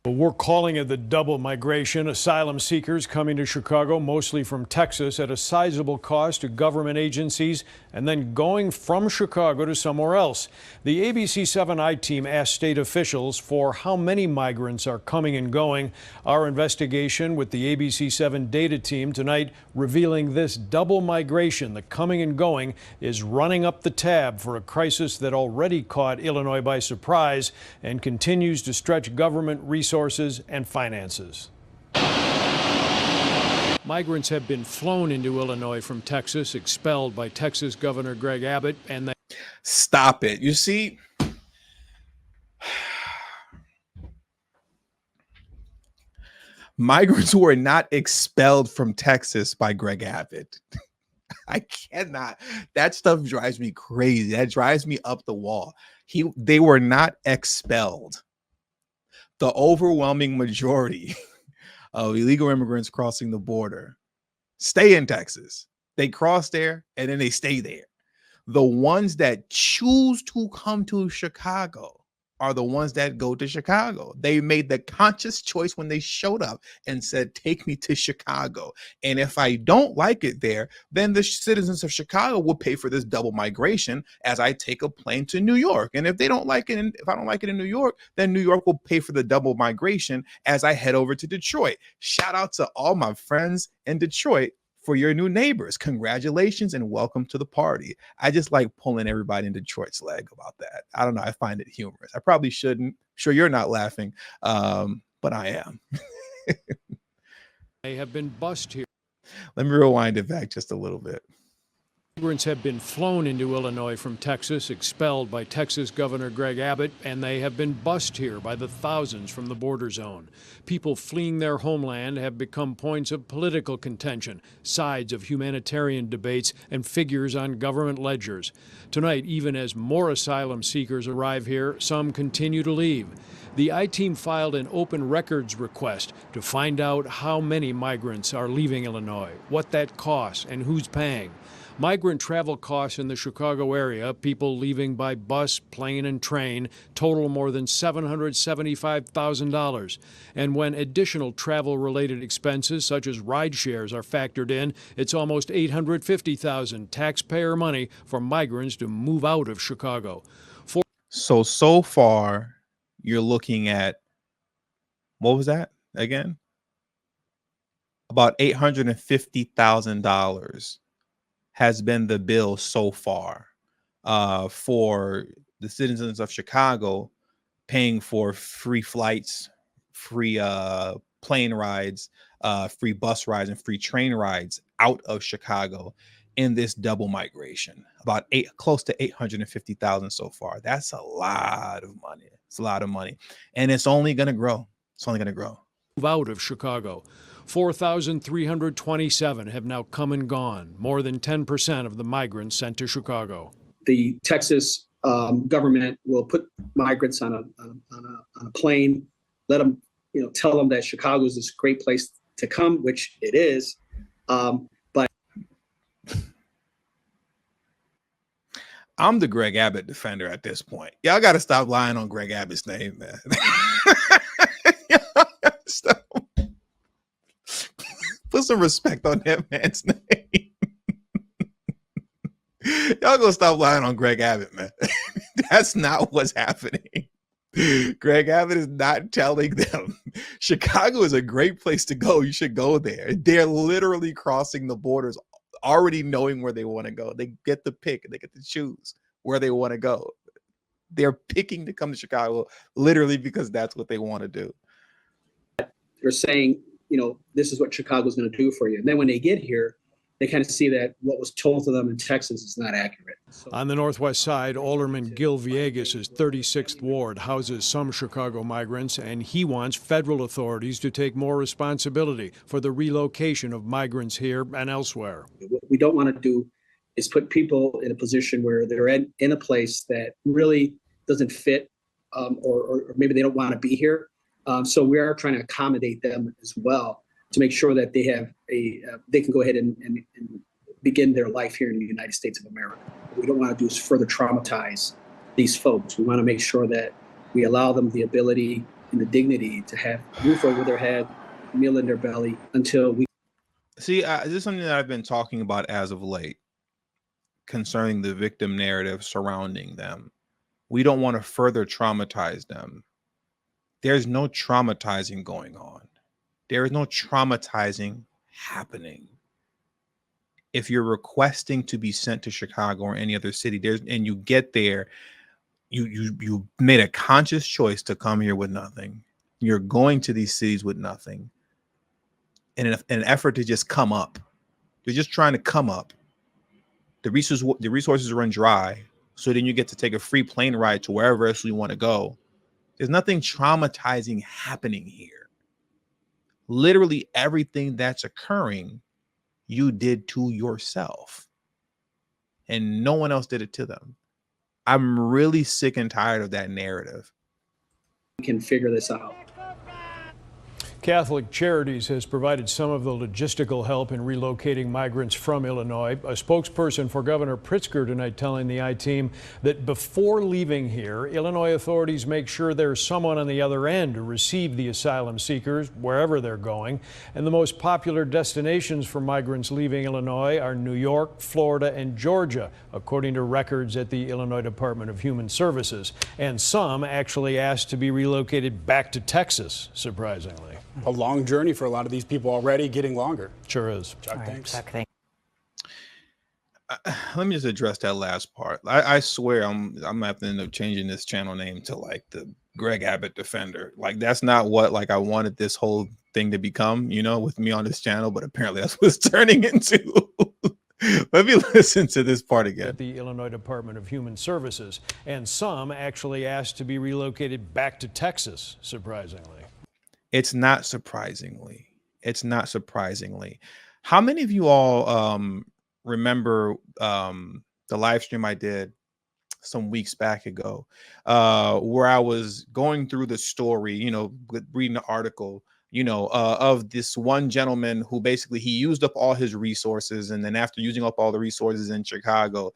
Well, we're calling it the double migration. Asylum seekers coming to Chicago, mostly from Texas, at a sizable cost to government agencies, and then going from Chicago to somewhere else. The ABC7 I-Team asked state officials for how many migrants are coming and going. Our investigation with the ABC7 data team tonight revealing this double migration, the coming and going, is running up the tab for a crisis that already caught Illinois by surprise and continues to stretch government resources and finances. Migrants have been flown into Illinois from Texas, expelled by Texas Governor Greg Abbott, and they stop it. You see, migrants were not expelled from Texas by Greg Abbott. I cannot. That stuff drives me crazy. That drives me up the wall. They were not expelled. The overwhelming majority of illegal immigrants crossing the border stay in Texas. They cross there and then they stay there. The ones that choose to come to Chicago are the ones that go to Chicago. They made the conscious choice when they showed up and said, take me to Chicago. And if I don't like it there, then the citizens of Chicago will pay for this double migration as I take a plane to New York. And if they don't like it, if I don't like it in New York, then New York will pay for the double migration as I head over to Detroit. Shout out to all my friends in Detroit for your new neighbors. Congratulations and welcome to the party. I just like pulling everybody in Detroit's leg about that. I don't know. I find it humorous. I probably shouldn't. Sure, you're not laughing, but I am. They have been bused here. Let me rewind it back just a little bit. Migrants have been flown into Illinois from Texas, expelled by Texas Governor Greg Abbott, and they have been bused here by the thousands from the border zone. People fleeing their homeland have become points of political contention, sides of humanitarian debates, and figures on government ledgers. Tonight, even as more asylum seekers arrive here, some continue to leave. The I-Team filed an open records request to find out how many migrants are leaving Illinois, what that costs, and who's paying. Migrant travel costs in the Chicago area, people leaving by bus, plane, and train, total more than $775,000. And when additional travel-related expenses, such as ride shares, are factored in, it's almost $850,000 taxpayer money for migrants to move out of Chicago. So far, you're looking at, what was that again? About $850,000. Has been the bill so far for the citizens of Chicago, paying for free flights, free plane rides, free bus rides, and free train rides out of Chicago in this double migration. About close to $850,000 so far. That's a lot of money. It's a lot of money, and it's only going to grow. It's only going to grow. Move out of Chicago. 4,327 have now come and gone, more than 10% of the migrants sent to Chicago. The Texas government will put migrants on a plane, let them, tell them that Chicago is this great place to come, which it is. But I'm the Greg Abbott defender at this point. Y'all got to stop lying on Greg Abbott's name, man. Stop. Put some respect on that man's name. Y'all gonna stop lying on Greg Abbott, man. That's not what's happening. Greg Abbott is not telling them Chicago is a great place to go. You should go there. They're literally crossing the borders, already knowing where they want to go. They get to pick, they get to choose where they want to go. They're picking to come to Chicago literally because that's what they want to do. They're saying, this is what Chicago's going to do for you. And then when they get here, they kind of see that what was told to them in Texas is not accurate. So, on the northwest side, Alderman Gil Villegas' 36th Ward houses some Chicago migrants, and he wants federal authorities to take more responsibility for the relocation of migrants here and elsewhere. What we don't want to do is put people in a position where they're in a place that really doesn't fit, or maybe they don't want to be here. So we are trying to accommodate them as well to make sure that they have they can go ahead and begin their life here in the United States of America. What we don't want to do is further traumatize these folks. We want to make sure that we allow them the ability and the dignity to have a roof over their head, a meal in their belly until we. See, this is something that I've been talking about as of late concerning the victim narrative surrounding them. We don't want to further traumatize them. There's no traumatizing going on. There is no traumatizing happening. If you're requesting to be sent to Chicago or any other city, and you get there, you made a conscious choice to come here with nothing. You're going to these cities with nothing. In an effort to just come up. They're just trying to come up. The resources run dry. So then you get to take a free plane ride to wherever else you want to go. There's nothing traumatizing happening here. Literally everything that's occurring, you did to yourself. And no one else did it to them. I'm really sick and tired of that narrative. We can figure this out. Catholic Charities has provided some of the logistical help in relocating migrants from Illinois. A spokesperson for Governor Pritzker tonight telling the I-Team that before leaving here, Illinois authorities make sure there's someone on the other end to receive the asylum seekers wherever they're going. And the most popular destinations for migrants leaving Illinois are New York, Florida, and Georgia, according to records at the Illinois Department of Human Services. And some actually asked to be relocated back to Texas, surprisingly. A long journey for a lot of these people already, getting longer. Sure is. Chuck, Right, thanks. Chuck, thanks. Let me just address that last part. I swear I'm gonna have to end up changing this channel name to like the Greg Abbott Defender. Like that's not what like I wanted this whole thing to become, you know, with me on this channel, but apparently that's what it's turning into. Let me listen to this part again. At the Illinois Department of Human Services, and some actually asked to be relocated back to Texas, surprisingly. It's not surprisingly. It's not surprisingly. How many of you all remember the live stream I did some weeks back ago where I was going through the story, you know, reading the article, you know, of this one gentleman who basically he used up all his resources. And then after using up all the resources in Chicago,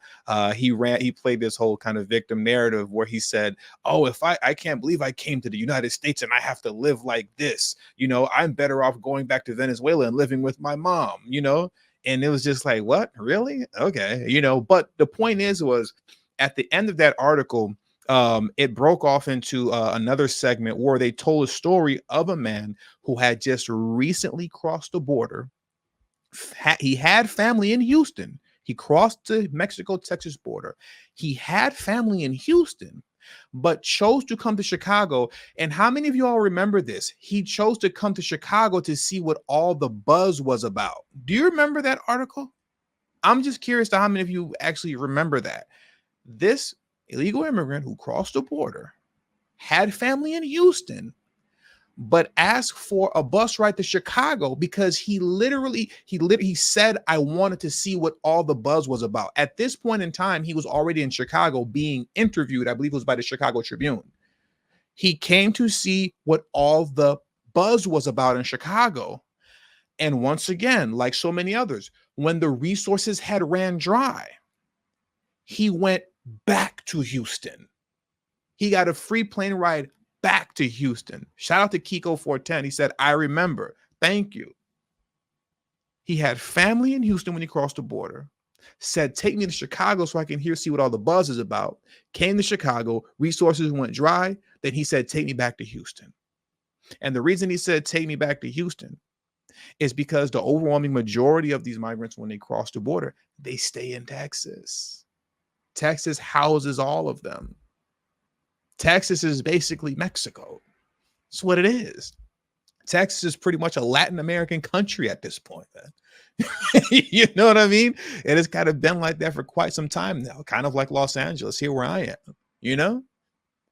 he played this whole kind of victim narrative where he said, oh, if I can't believe I came to the United States and I have to live like this, you know, I'm better off going back to Venezuela and living with my mom, you know. And it was just like, what? Really? Okay. You know, but the point was at the end of that article, it broke off into another segment where they told a story of a man who had just recently crossed the border. He had family in Houston. He crossed the Mexico-Texas border. He had family in Houston, but chose to come to Chicago. And how many of you all remember this? He chose to come to Chicago to see what all the buzz was about. Do you remember that article? I'm just curious to how many of you actually remember that. This illegal immigrant who crossed the border, had family in Houston, but asked for a bus ride to Chicago because he said, I wanted to see what all the buzz was about. At this point in time, he was already in Chicago being interviewed, I believe it was by the Chicago Tribune. He came to see what all the buzz was about in Chicago. And once again, like so many others, when the resources had ran dry, he went back to Houston. He got a free plane ride back to Houston. Shout out to Kiko 410. He said, I remember. Thank you. He had family in Houston when he crossed the border. Said, take me to Chicago so I can see what all the buzz is about. Came to Chicago. Resources went dry. Then he said, take me back to Houston. And the reason he said, take me back to Houston is because the overwhelming majority of these migrants, when they cross the border, they stay in Texas. Texas houses all of them. Texas is basically Mexico. That's what it is. Texas is pretty much a Latin American country at this point, man. You know what I mean? It has kind of been like that for quite some time now, kind of like Los Angeles, here where I am, you know?